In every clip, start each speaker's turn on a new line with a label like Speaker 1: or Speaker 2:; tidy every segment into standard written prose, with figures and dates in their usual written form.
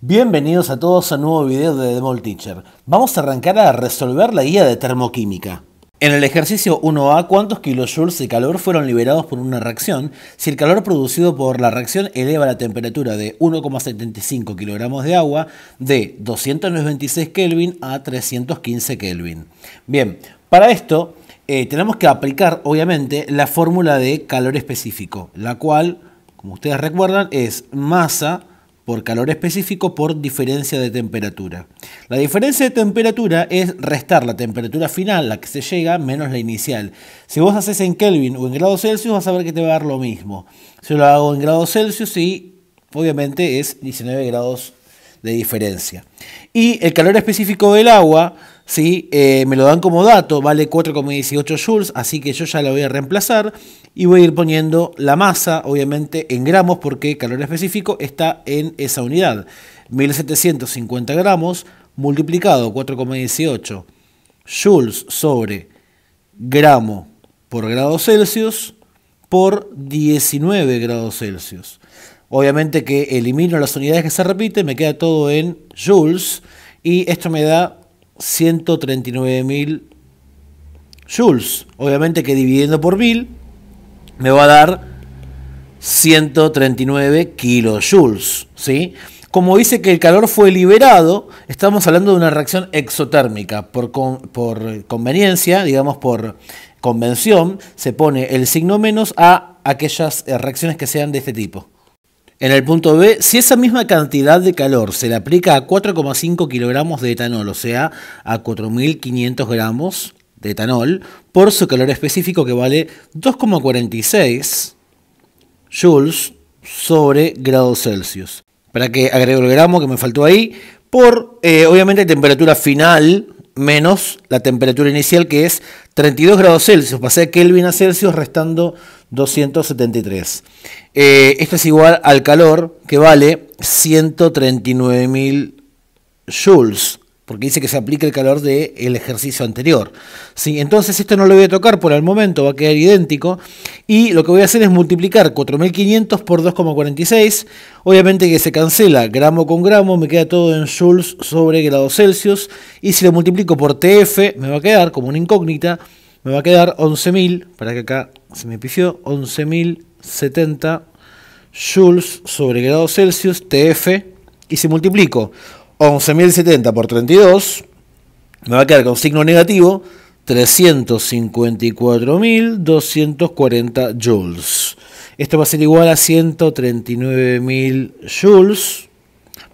Speaker 1: Bienvenidos a todos a un nuevo video de Demol Teacher. Vamos a arrancar a resolver la guía de termoquímica. En el ejercicio 1A, ¿cuántos kilojoules de calor fueron liberados por una reacción si el calor producido por la reacción eleva la temperatura de 1,75 kilogramos de agua de 296 Kelvin a 315 Kelvin? Bien, para esto tenemos que aplicar obviamente la fórmula de calor específico, la cual, como ustedes recuerdan, es masa por calor específico por diferencia de temperatura. La diferencia de temperatura es restar la temperatura final, la que se llega, menos la inicial. Si vos haces en Kelvin o en grados Celsius, vas a ver que te va a dar lo mismo. Si yo lo hago en grados Celsius, y obviamente es 19 grados de diferencia. Y el calor específico del agua, ¿sí? Me lo dan como dato, vale 4,18 joules, así que yo ya lo voy a reemplazar y voy a ir poniendo la masa, obviamente en gramos, porque calor específico está en esa unidad. 1750 gramos multiplicado 4,18 joules sobre gramo por grado Celsius por 19 grados Celsius. Obviamente que elimino las unidades que se repiten, me queda todo en joules y esto me da 139.000 joules. Obviamente que dividiendo por 1000 me va a dar 139 kilojoules, ¿sí? Como dice que el calor fue liberado, estamos hablando de una reacción exotérmica. Por conveniencia, digamos por convención, se pone el signo menos a aquellas reacciones que sean de este tipo. En el punto B, si esa misma cantidad de calor se le aplica a 4,5 kilogramos de etanol, o sea, a 4.500 gramos de etanol, por su calor específico que vale 2,46 joules sobre grados Celsius. Para que agrego el gramo que me faltó ahí, por obviamente temperatura final menos la temperatura inicial, que es 32 grados Celsius. Pasé a Kelvin a Celsius restando 273. Esto es igual al calor que vale 139.000 joules, porque dice que se aplica el calor del ejercicio anterior. ¿Sí? Entonces esto no lo voy a tocar por el momento, va a quedar idéntico. Y lo que voy a hacer es multiplicar 4.500 por 2,46. Obviamente que se cancela gramo con gramo, me queda todo en joules sobre grados Celsius. Y si lo multiplico por TF, me va a quedar como una incógnita, me va a quedar 11.000, para que acá se me pifió, 11.070 joules sobre grados Celsius, TF. Y si multiplico 11.070 por 32, me va a quedar con signo negativo 354.240 joules. Esto va a ser igual a 139.000 joules.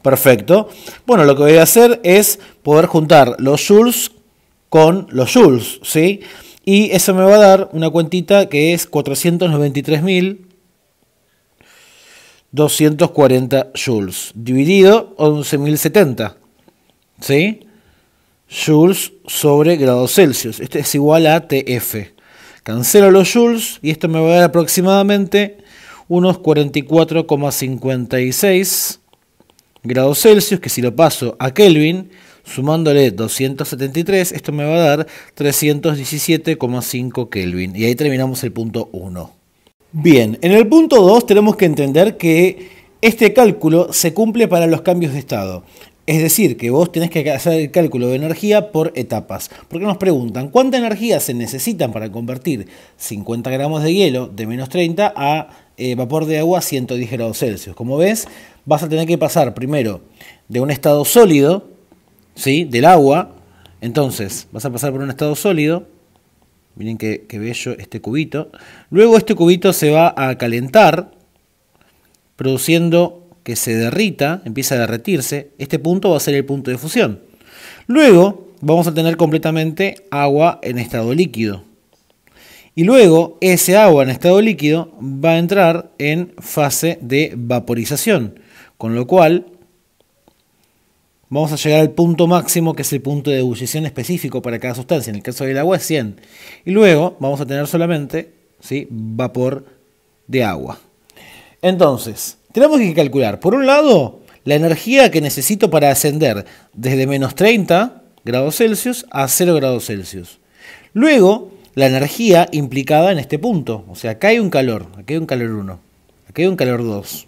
Speaker 1: Perfecto. Bueno, lo que voy a hacer es poder juntar los joules con los joules, ¿sí? Y eso me va a dar una cuentita que es 493.240 joules, dividido 11.070, ¿sí? Joules sobre grados Celsius. Este es igual a TF. Cancelo los joules y esto me va a dar aproximadamente unos 44,56 grados Celsius, que si lo paso a Kelvin, sumándole 273, esto me va a dar 317,5 Kelvin. Y ahí terminamos el punto 1. Bien, en el punto 2 tenemos que entender que este cálculo se cumple para los cambios de estado. Es decir, que vos tenés que hacer el cálculo de energía por etapas. Porque nos preguntan, ¿cuánta energía se necesitan para convertir 50 gramos de hielo de menos 30 a vapor de agua a 110 grados Celsius? Como ves, vas a tener que pasar primero de un estado sólido, ¿sí?, del agua. Entonces, vas a pasar por un estado sólido. Miren qué bello este cubito. Luego este cubito se va a calentar, produciendo que se derrita, empieza a derretirse. Este punto va a ser el punto de fusión. Luego vamos a tener completamente agua en estado líquido. Y luego ese agua en estado líquido va a entrar en fase de vaporización. Con lo cual vamos a llegar al punto máximo, que es el punto de ebullición específico para cada sustancia. En el caso del agua es 100. Y luego vamos a tener solamente, ¿sí?, vapor de agua. Entonces, tenemos que calcular, por un lado, la energía que necesito para ascender desde menos 30 grados Celsius a 0 grados Celsius. Luego, la energía implicada en este punto. O sea, acá hay un calor 1, acá hay un calor 2.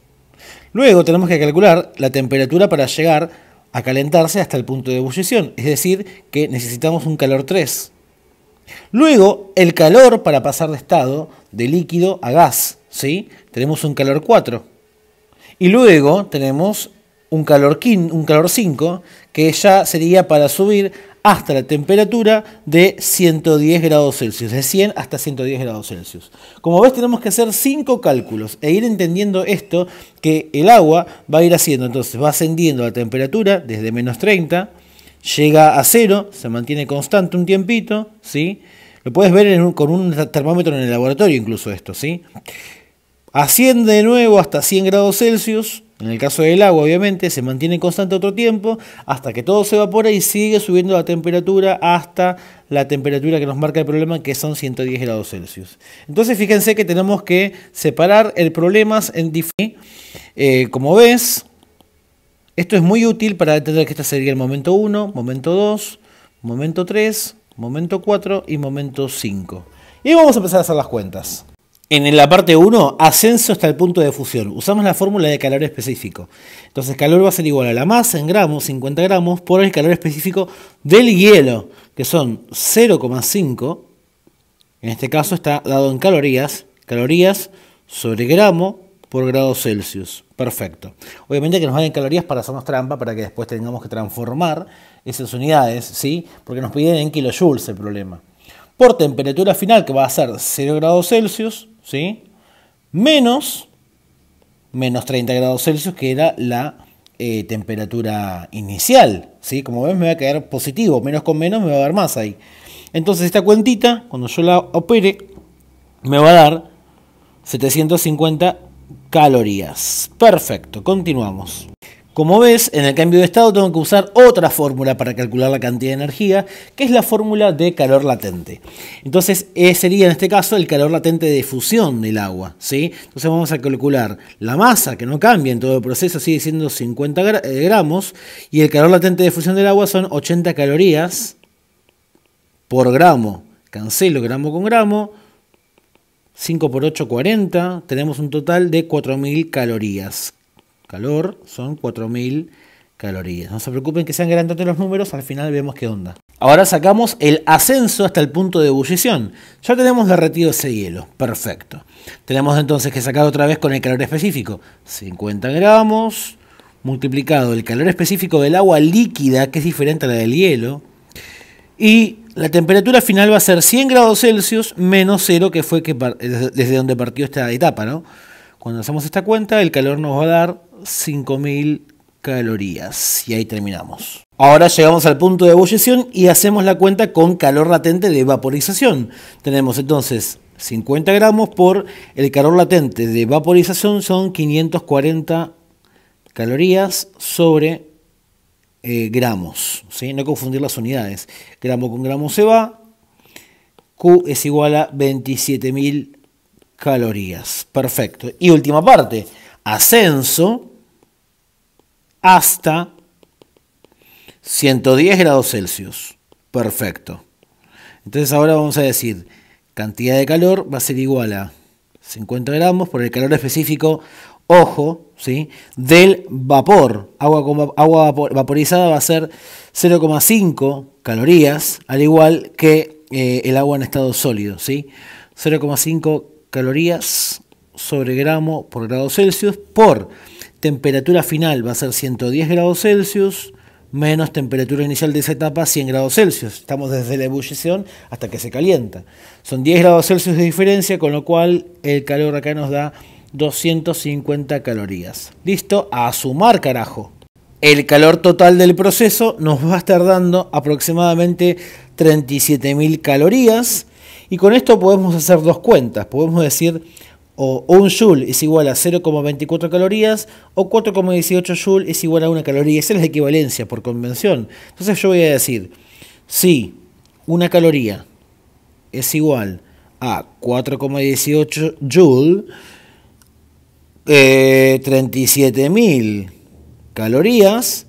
Speaker 1: Luego tenemos que calcular la temperatura para llegar a calentarse hasta el punto de ebullición, es decir, que necesitamos un calor 3. Luego, el calor para pasar de estado de líquido a gas, ¿sí? Tenemos un calor 4. Y luego tenemos un calor 5, que ya sería para subir hasta la temperatura de 110 grados Celsius, de 100 hasta 110 grados Celsius. Como ves, tenemos que hacer 5 cálculos e ir entendiendo esto, que el agua va a ir haciendo, entonces va ascendiendo la temperatura desde menos 30, llega a 0, se mantiene constante un tiempito, ¿sí? Lo puedes ver con un termómetro en el laboratorio incluso esto, ¿sí? Asciende de nuevo hasta 100 grados Celsius, en el caso del agua obviamente se mantiene constante otro tiempo, hasta que todo se evapora y sigue subiendo la temperatura hasta la temperatura que nos marca el problema, que son 110 grados Celsius. Entonces fíjense que tenemos que separar el problema en diferentes. Como ves, esto es muy útil para entender que este sería el momento 1, momento 2, momento 3, momento 4 y momento 5. Y vamos a empezar a hacer las cuentas. En la parte 1, ascenso hasta el punto de fusión. Usamos la fórmula de calor específico. Entonces, calor va a ser igual a la masa en gramos, 50 gramos, por el calor específico del hielo, que son 0,5. En este caso está dado en calorías. Calorías sobre gramo por grado Celsius. Perfecto. Obviamente que nos dan en calorías para hacernos trampa, para que después tengamos que transformar esas unidades, ¿sí? Porque nos piden en kilojoules el problema. Por temperatura final, que va a ser 0 grados Celsius, ¿sí? menos 30 grados Celsius, que era la temperatura inicial, ¿sí? Como ven, me va a quedar positivo, menos con menos me va a dar más ahí. Entonces esta cuentita, cuando yo la opere, me va a dar 750 calorías. Perfecto, continuamos. Como ves, en el cambio de estado tengo que usar otra fórmula para calcular la cantidad de energía, que es la fórmula de calor latente. Entonces, sería en este caso el calor latente de fusión del agua, ¿sí? Entonces vamos a calcular la masa, que no cambia en todo el proceso, sigue siendo 50 gramos, y el calor latente de fusión del agua son 80 calorías por gramo. Cancelo gramo con gramo, 5 por 8, 40, tenemos un total de 4000 calorías. Calor son 4000 calorías. No se preocupen que sean grandes los números, al final vemos qué onda. Ahora sacamos el ascenso hasta el punto de ebullición. Ya tenemos derretido ese hielo. Perfecto. Tenemos entonces que sacar otra vez con el calor específico. 50 gramos multiplicado el calor específico del agua líquida, que es diferente a la del hielo. Y la temperatura final va a ser 100 grados Celsius menos 0, que fue desde donde partió esta etapa, ¿no? Cuando hacemos esta cuenta, el calor nos va a dar 5000 calorías. Y ahí terminamos. Ahora llegamos al punto de ebullición y hacemos la cuenta con calor latente de vaporización. Tenemos entonces 50 gramos por el calor latente de vaporización, son 540 calorías sobre gramos. ¿Sí? No confundir las unidades. Gramo con gramo se va. Q es igual a 27.000 calorías. Perfecto. Y última parte, ascenso hasta 110 grados Celsius. Perfecto. Entonces ahora vamos a decir, cantidad de calor va a ser igual a 50 gramos por el calor específico, ojo, ¿sí? Del vapor. Agua vaporizada va a ser 0,5 calorías, al igual que el agua en estado sólido, ¿sí? 0,5 calorías sobre gramo por grado Celsius, por temperatura final va a ser 110 grados Celsius, menos temperatura inicial de esa etapa 100 grados Celsius. Estamos desde la ebullición hasta que se calienta. Son 10 grados Celsius de diferencia, con lo cual el calor acá nos da 250 calorías. Listo, a sumar, carajo. El calor total del proceso nos va a estar dando aproximadamente 37.000 calorías. Y con esto podemos hacer dos cuentas. Podemos decir o un joule es igual a 0,24 calorías o 4,18 joule es igual a 1 caloría. Esa es la equivalencia por convención. Entonces yo voy a decir, si una caloría es igual a 4,18 joule, 37.000 calorías,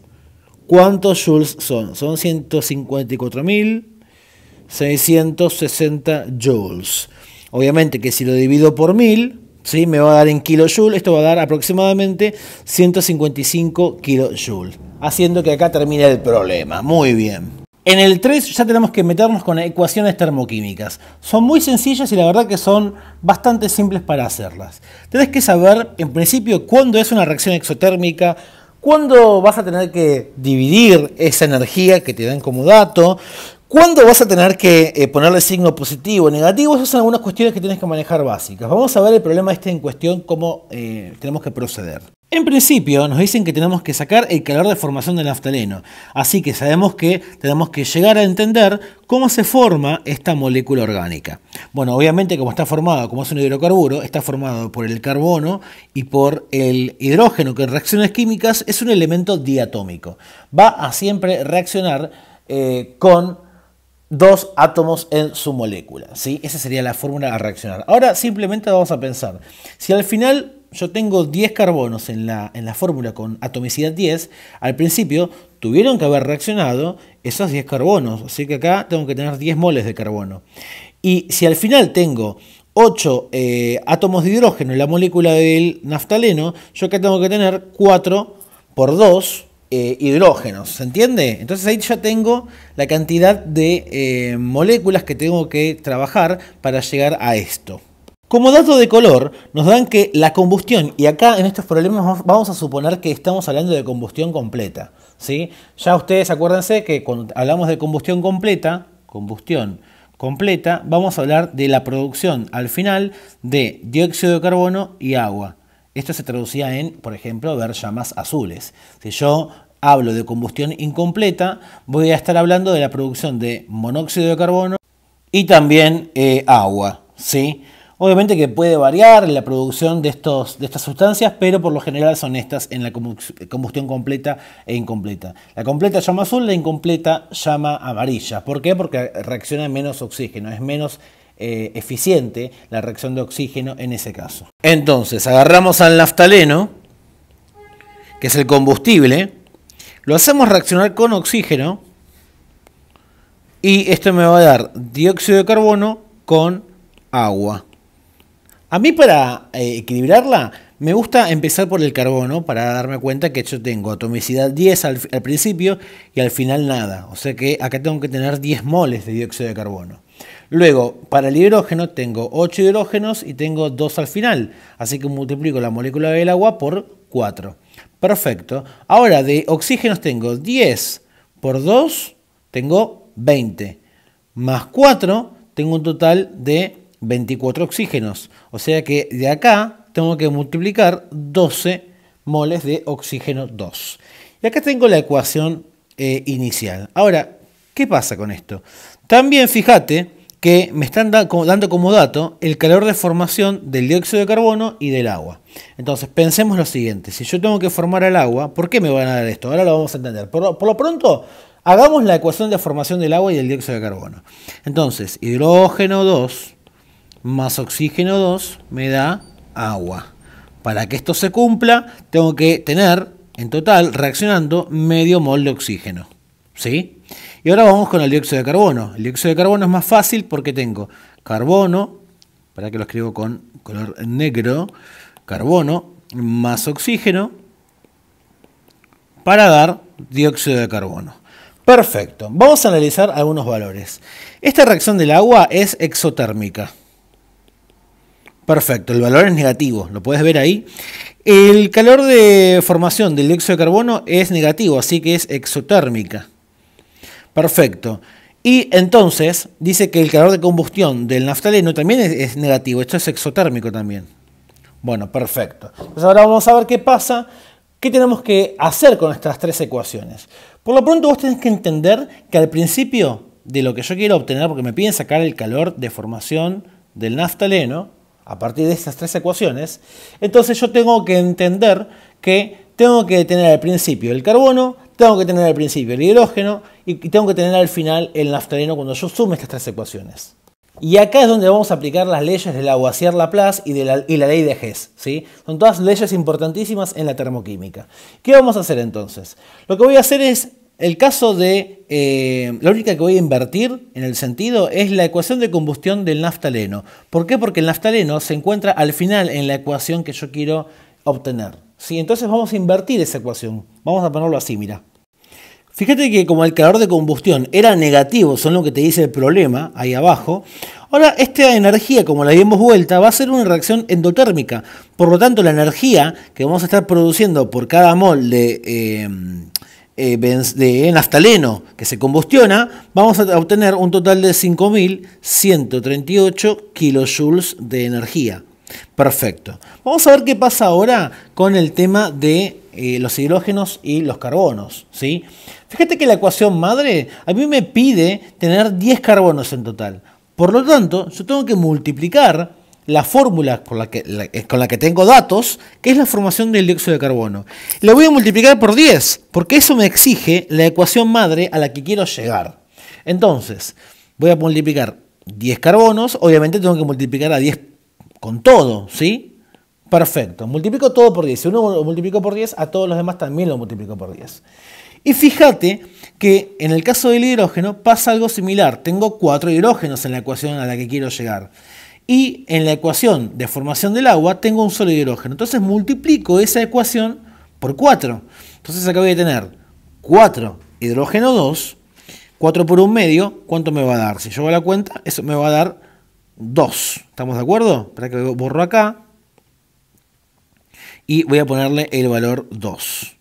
Speaker 1: ¿cuántos joules son? Son 154.660 joules. Obviamente que si lo divido por 1000, ¿sí? Me va a dar en kilojoules, esto va a dar aproximadamente 155 kilojoules, haciendo que acá termine el problema. Muy bien. En el 3 ya tenemos que meternos con ecuaciones termoquímicas. Son muy sencillas y la verdad que son bastante simples para hacerlas. Tenés que saber, en principio, cuándo es una reacción exotérmica, cuándo vas a tener que dividir esa energía que te dan como dato, cuándo vas a tener que ponerle signo positivo o negativo. Esas son algunas cuestiones que tienes que manejar básicas. Vamos a ver el problema este en cuestión, cómo tenemos que proceder. En principio nos dicen que tenemos que sacar el calor de formación del naftaleno, así que sabemos que tenemos que llegar a entender cómo se forma esta molécula orgánica. Bueno, obviamente como está formado, como es un hidrocarburo, está formado por el carbono y por el hidrógeno, que en reacciones químicas es un elemento diatómico. Va a siempre reaccionar con dos átomos en su molécula, ¿sí? Esa sería la fórmula a reaccionar. Ahora simplemente vamos a pensar, si al final yo tengo 10 carbonos en la fórmula con atomicidad 10, al principio tuvieron que haber reaccionado esos 10 carbonos, así que acá tengo que tener 10 moles de carbono. Y si al final tengo 8 átomos de hidrógeno en la molécula del naftaleno, yo acá tengo que tener 4 por 2 hidrógenos, ¿se entiende? Entonces ahí ya tengo la cantidad de moléculas que tengo que trabajar para llegar a esto. Como dato de color, nos dan que la combustión, y acá en estos problemas vamos a suponer que estamos hablando de combustión completa, ¿sí? Ya ustedes acuérdense que cuando hablamos de combustión completa, vamos a hablar de la producción al final de dióxido de carbono y agua. Esto se traducía en, por ejemplo, ver llamas azules. Si yo hablo de combustión incompleta, voy a estar hablando de la producción de monóxido de carbono y también agua, ¿sí? Obviamente que puede variar la producción de estas sustancias, pero por lo general son estas en la combustión completa e incompleta. La completa llama azul, la incompleta llama amarilla. ¿Por qué? Porque reacciona menos oxígeno, es menos eficiente la reacción de oxígeno en ese caso. Entonces, agarramos al naftaleno, que es el combustible, lo hacemos reaccionar con oxígeno y esto me va a dar dióxido de carbono con agua. A mí para equilibrarla me gusta empezar por el carbono para darme cuenta que yo tengo atomicidad 10 al principio y al final nada. O sea que acá tengo que tener 10 moles de dióxido de carbono. Luego, para el hidrógeno tengo 8 hidrógenos y tengo 2 al final. Así que multiplico la molécula del agua por 4. Perfecto. Ahora de oxígenos tengo 10 por 2, tengo 20. Más 4, tengo un total de 24 oxígenos. O sea que de acá tengo que multiplicar 12 moles de oxígeno 2. Y acá tengo la ecuación inicial. Ahora, ¿qué pasa con esto? También fíjate que me están dando como dato el calor de formación del dióxido de carbono y del agua. Entonces pensemos lo siguiente, si yo tengo que formar el agua, ¿por qué me van a dar esto? Ahora lo vamos a entender. Por lo pronto, hagamos la ecuación de formación del agua y del dióxido de carbono. Entonces, hidrógeno 2 más oxígeno 2 me da agua. Para que esto se cumpla, tengo que tener en total reaccionando medio mol de oxígeno, ¿sí? Y ahora vamos con el dióxido de carbono. El dióxido de carbono es más fácil porque tengo carbono, para que lo escribo con color negro, carbono más oxígeno para dar dióxido de carbono. Perfecto. Vamos a analizar algunos valores. Esta reacción del agua es exotérmica. Perfecto, el valor es negativo, lo puedes ver ahí. El calor de formación del dióxido de carbono es negativo, así que es exotérmica. Perfecto. Y entonces dice que el calor de combustión del naftaleno también es negativo, esto es exotérmico también. Bueno, perfecto. Entonces ahora vamos a ver qué pasa, qué tenemos que hacer con estas tres ecuaciones. Por lo pronto vos tenés que entender que al principio de lo que yo quiero obtener, porque me piden sacar el calor de formación del naftaleno, a partir de estas tres ecuaciones, entonces yo tengo que entender que tengo que tener al principio el carbono, tengo que tener al principio el hidrógeno y tengo que tener al final el naftaleno cuando yo sume estas tres ecuaciones. Y acá es donde vamos a aplicar las leyes de Lavoisier-Laplace y la ley de Hess, ¿sí? Son todas leyes importantísimas en la termoquímica. ¿Qué vamos a hacer entonces? Lo que voy a hacer es el caso de, la única que voy a invertir en el sentido es la ecuación de combustión del naftaleno. ¿Por qué? Porque el naftaleno se encuentra al final en la ecuación que yo quiero obtener. ¿Sí? Entonces vamos a invertir esa ecuación. Vamos a ponerlo así, mira. Fíjate que como el calor de combustión era negativo, son lo que te dice el problema, ahí abajo, ahora esta energía, como la dimos vuelta, va a ser una reacción endotérmica. Por lo tanto, la energía que vamos a estar produciendo por cada mol de naftaleno que se combustiona, vamos a obtener un total de 5.138 kilojoules de energía. Perfecto. Vamos a ver qué pasa ahora con el tema de los hidrógenos y los carbonos, ¿sí? Fíjate que la ecuación madre a mí me pide tener 10 carbonos en total. Por lo tanto, yo tengo que multiplicar la fórmula con la que tengo datos, que es la formación del dióxido de carbono. La voy a multiplicar por 10, porque eso me exige la ecuación madre a la que quiero llegar. Entonces, voy a multiplicar 10 carbonos, obviamente tengo que multiplicar a 10 con todo, ¿sí? Perfecto, multiplico todo por 10. Si uno lo multiplico por 10, a todos los demás también lo multiplico por 10. Y fíjate que en el caso del hidrógeno pasa algo similar. Tengo 4 hidrógenos en la ecuación a la que quiero llegar. Y en la ecuación de formación del agua tengo un solo hidrógeno. Entonces multiplico esa ecuación por 4. Entonces acá voy a tener 4 hidrógeno 2, 4 por un medio. ¿Cuánto me va a dar? Si yo hago la cuenta, eso me va a dar 2. ¿Estamos de acuerdo? Espera que borro acá. Y voy a ponerle el valor 2.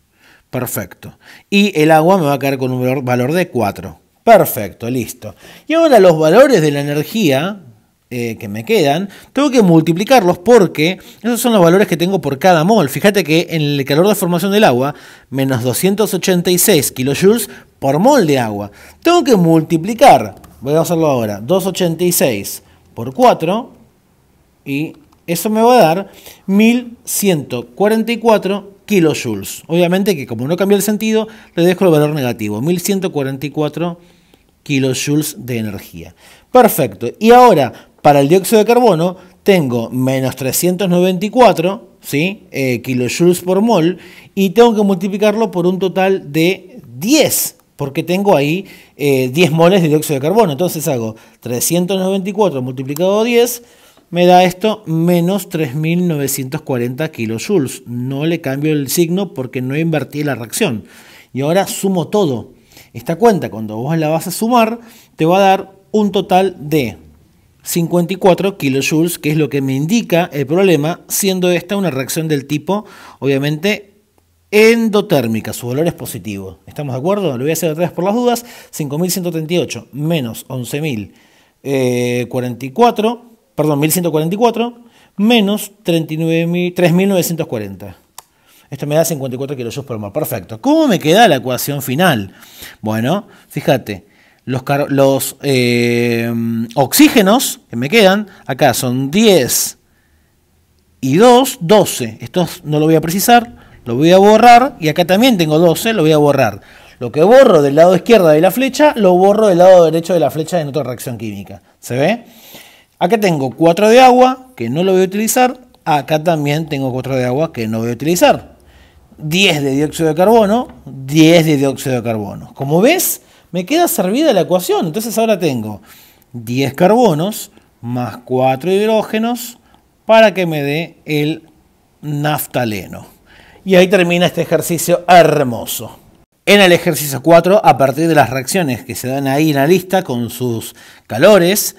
Speaker 1: Perfecto. Y el agua me va a quedar con un valor de 4. Perfecto, listo. Y ahora los valores de la energía que me quedan, tengo que multiplicarlos porque esos son los valores que tengo por cada mol. Fíjate que en el calor de formación del agua, menos 286 kilojoules por mol de agua. Tengo que multiplicar, voy a hacerlo ahora, 286 por 4 y eso me va a dar 1144 kilojoules. Obviamente que como no cambia el sentido, le dejo el valor negativo. 1144 kilojoules de energía. Perfecto. Y ahora, para el dióxido de carbono, tengo menos 394 ¿sí? Kilojoules por mol y tengo que multiplicarlo por un total de 10. Porque tengo ahí 10 moles de dióxido de carbono. Entonces hago 394 multiplicado por 10, me da esto menos 3.940 kilojoules. No le cambio el signo porque no invertí la reacción. Y ahora sumo todo. Esta cuenta, cuando vos la vas a sumar, te va a dar un total de 54 kilojoules, que es lo que me indica el problema, siendo esta una reacción del tipo, obviamente, endotérmica. Su valor es positivo. ¿Estamos de acuerdo? Lo voy a hacer otra vez por las dudas. 5.138 menos 1.144 menos 3.940. Esto me da 54 kilojoules por mol. Perfecto. ¿Cómo me queda la ecuación final? Bueno, fíjate, los oxígenos que me quedan acá son 10 y 2, 12. Esto no lo voy a precisar, lo voy a borrar. Y acá también tengo 12, lo voy a borrar. Lo que borro del lado izquierdo de la flecha, lo borro del lado derecho de la flecha en otra reacción química. ¿Se ve? Acá tengo 4 de agua, que no lo voy a utilizar. Acá también tengo 4 de agua, que no voy a utilizar. 10 de dióxido de carbono, 10 de dióxido de carbono. Como ves, me queda servida la ecuación. Entonces ahora tengo 10 carbonos más 4 hidrógenos para que me dé el naftaleno. Y ahí termina este ejercicio hermoso. En el ejercicio 4, a partir de las reacciones que se dan ahí en la lista con sus calores,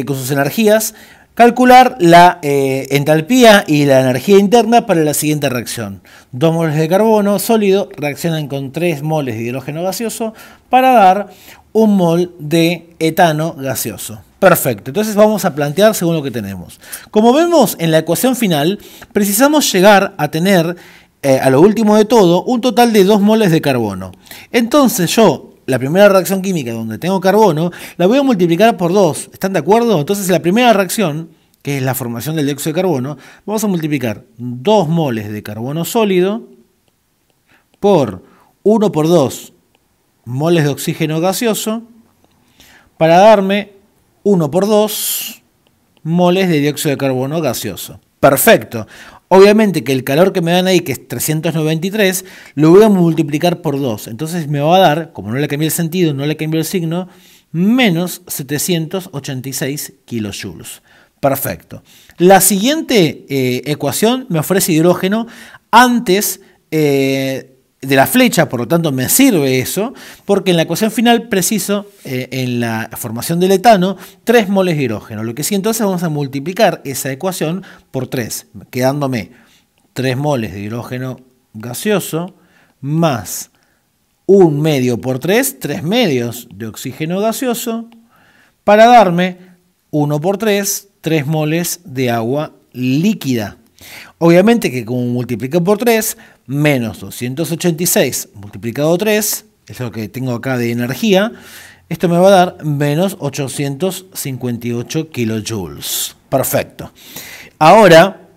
Speaker 1: con sus energías, calcular la entalpía y la energía interna para la siguiente reacción. 2 moles de carbono sólido reaccionan con 3 moles de hidrógeno gaseoso para dar 1 mol de etano gaseoso. Perfecto, entonces vamos a plantear según lo que tenemos. Como vemos en la ecuación final, precisamos llegar a tener, a lo último de todo, un total de 2 moles de carbono. Entonces yo, la primera reacción química donde tengo carbono, la voy a multiplicar por 2. ¿Están de acuerdo? Entonces la primera reacción, que es la formación del dióxido de carbono, vamos a multiplicar 2 moles de carbono sólido por 1 por 2 moles de oxígeno gaseoso para darme 1 por 2 moles de dióxido de carbono gaseoso. Perfecto. Obviamente que el calor que me dan ahí, que es 393, lo voy a multiplicar por 2. Entonces me va a dar, como no le cambié el sentido, no le cambié el signo, menos 786 kilojoules. Perfecto. La siguiente ecuación me ofrece hidrógeno antes de la flecha, por lo tanto me sirve eso, porque en la ecuación final preciso, en la formación del etano, 3 moles de hidrógeno. Lo que sí, entonces vamos a multiplicar esa ecuación por 3, quedándome 3 moles de hidrógeno gaseoso más 1 medio por 3 medios de oxígeno gaseoso, para darme 1 por 3 moles de agua líquida. Obviamente que como multiplico por 3, menos 286 multiplicado 3, es lo que tengo acá de energía, esto me va a dar menos 858 kilojoules. Perfecto. Ahora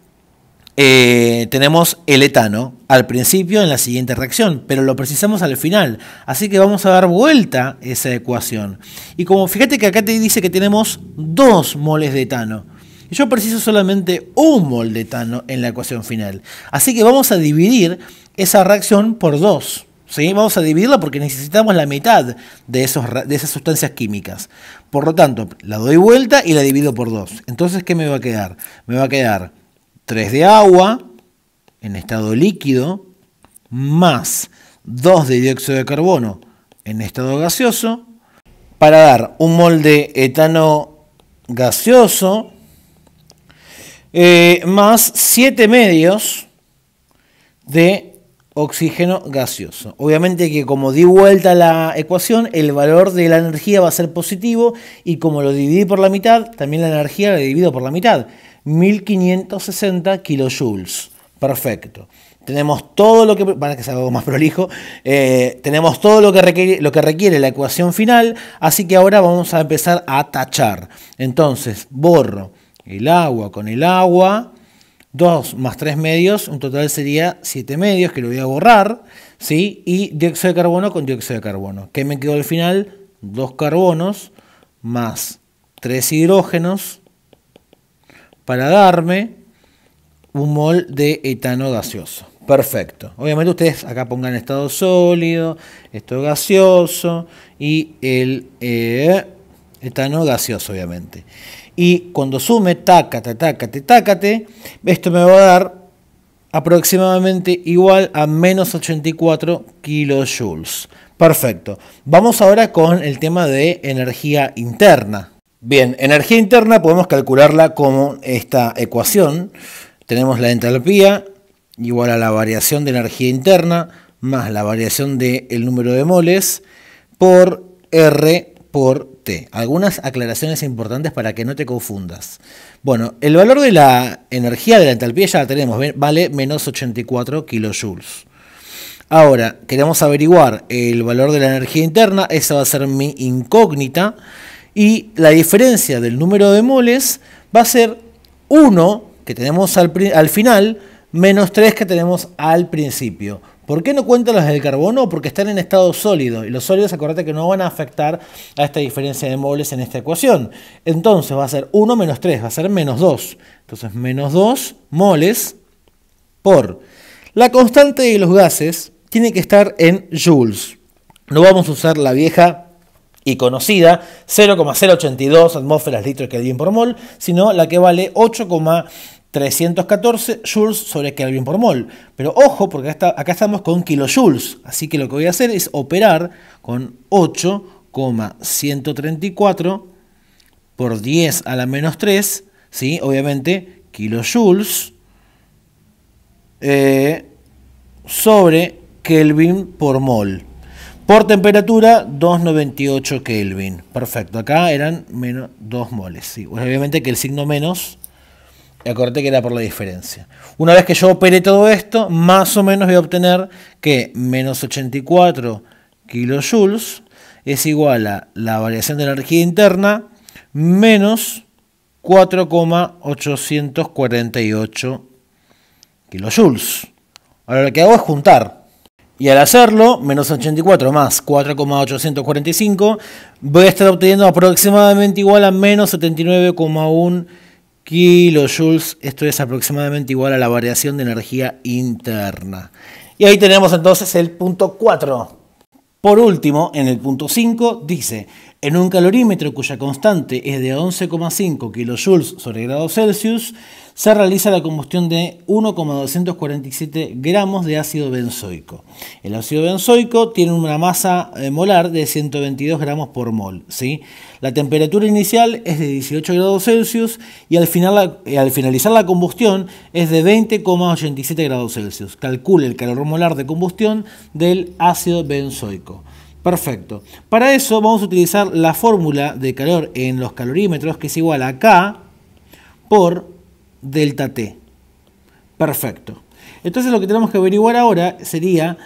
Speaker 1: tenemos el etano al principio en la siguiente reacción, pero lo precisamos al final, así que vamos a dar vuelta esa ecuación. Y como fíjate que acá te dice que tenemos 2 moles de etano, yo preciso solamente 1 mol de etano en la ecuación final. Así que vamos a dividir esa reacción por 2. ¿Sí? Vamos a dividirla porque necesitamos la mitad de esas sustancias químicas. Por lo tanto, la doy vuelta y la divido por 2. Entonces, ¿qué me va a quedar? Me va a quedar 3 de agua en estado líquido más 2 de dióxido de carbono en estado gaseoso para dar 1 mol de etano gaseoso más 7 medios de oxígeno gaseoso. Obviamente que como di vuelta la ecuación, el valor de la energía va a ser positivo y como lo dividí por la mitad, también la energía la divido por la mitad. 1560 kilojoules. Perfecto. Tenemos todo lo que, para que sea algo más prolijo, tenemos todo lo que requiere la ecuación final, así que ahora vamos a empezar a tachar. Entonces, borro el agua con el agua, 2 más 3 medios, un total sería 7 medios, que lo voy a borrar, ¿sí? Y dióxido de carbono con dióxido de carbono. ¿Qué me quedó al final? 2 carbonos más 3 hidrógenos para darme 1 mol de etano gaseoso. Perfecto. Obviamente ustedes acá pongan estado sólido, estado gaseoso y el etano gaseoso, obviamente. Y cuando sume, tácate, esto me va a dar aproximadamente igual a menos 84 kilojoules. Perfecto. Vamos ahora con el tema de energía interna. Bien, energía interna podemos calcularla como esta ecuación. Tenemos la entalpía igual a la variación de energía interna más la variación del número de moles por R por T. Algunas aclaraciones importantes para que no te confundas. Bueno, el valor de la energía de la entalpía ya la tenemos, vale menos 84 kilojoules. Ahora, queremos averiguar el valor de la energía interna, esa va a ser mi incógnita, y la diferencia del número de moles va a ser 1, que tenemos al final, menos 3 que tenemos al principio. ¿Por qué no cuentan los del carbono? Porque están en estado sólido. Y los sólidos, acuérdate que no van a afectar a esta diferencia de moles en esta ecuación. Entonces va a ser 1 menos 3, va a ser menos 2. Entonces menos 2 moles por la constante de los gases tiene que estar en joules. No vamos a usar la vieja y conocida 0,082 atmósferas litros Kelvin por mol, sino la que vale 8,314 joules sobre Kelvin por mol. Pero ojo, porque acá estamos con kilojoules, así que lo que voy a hacer es operar con 8,134 por 10 a la menos 3, ¿sí? Obviamente kilojoules sobre Kelvin por mol. Por temperatura, 298 Kelvin. Perfecto, acá eran menos 2 moles. Sí, obviamente que el signo menos, acordate que era por la diferencia. Una vez que yo opere todo esto, más o menos voy a obtener que menos 84 kilojoules es igual a la variación de la energía interna menos 4,848 kilojoules. Ahora lo que hago es juntar. Y al hacerlo, menos 84 más 4,845, voy a estar obteniendo aproximadamente igual a menos 79,1 kilojoules. Esto es aproximadamente igual a la variación de energía interna. Y ahí tenemos entonces el punto 4. Por último, en el punto 5 dice, en un calorímetro cuya constante es de 11,5 kilojoules sobre grados Celsius, se realiza la combustión de 1,247 gramos de ácido benzoico. El ácido benzoico tiene una masa molar de 122 gramos por mol, ¿sí? La temperatura inicial es de 18 grados Celsius y al finalizar la combustión es de 20,87 grados Celsius. Calcule el calor molar de combustión del ácido benzoico. Perfecto. Para eso vamos a utilizar la fórmula de calor en los calorímetros, que es igual a K por delta T. Perfecto. Entonces lo que tenemos que averiguar ahora sería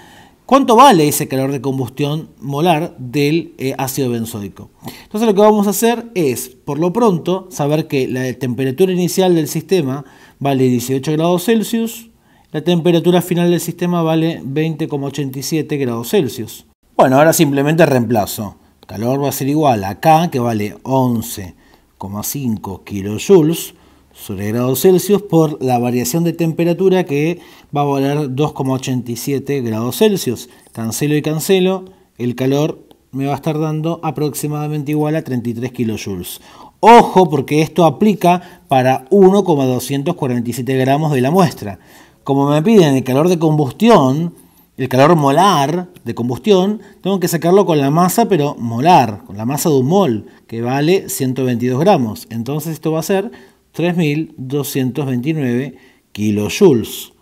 Speaker 1: cuánto vale ese calor de combustión molar del ácido benzoico. Entonces lo que vamos a hacer es, por lo pronto, saber que la temperatura inicial del sistema vale 18 grados Celsius, la temperatura final del sistema vale 20,87 grados Celsius. Bueno, ahora simplemente reemplazo. Calor va a ser igual a K, que vale 11,5 kilojoules sobre grados Celsius, por la variación de temperatura, que va a valer 2,87 grados Celsius. Cancelo y cancelo, el calor me va a estar dando aproximadamente igual a 33 kilojoules. Ojo, porque esto aplica para 1,247 gramos de la muestra. Como me piden el calor de combustión, el calor molar de combustión, tengo que sacarlo con la masa, pero molar, con la masa de un mol, que vale 122 gramos. Entonces esto va a ser 3.229 kilojoules.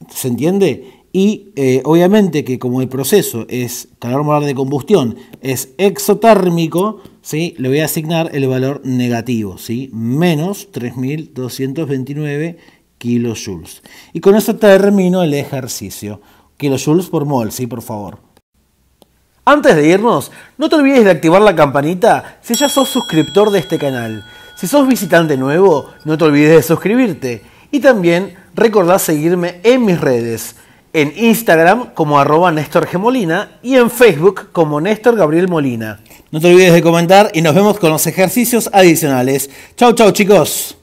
Speaker 1: ¿Se entiende? Y obviamente que como el proceso es calor molar de combustión, es exotérmico, ¿sí? Le voy a asignar el valor negativo, ¿sí? Menos 3.229 kilojoules. Y con esto termino el ejercicio. Kilojoules por mol, sí, por favor. Antes de irnos, no te olvides de activar la campanita si ya sos suscriptor de este canal. Si sos visitante nuevo, no te olvides de suscribirte. Y también recordá seguirme en mis redes. En Instagram como @NéstorGMolina y en Facebook como Néstor Gabriel Molina. No te olvides de comentar y nos vemos con los ejercicios adicionales. Chau, chau, chicos.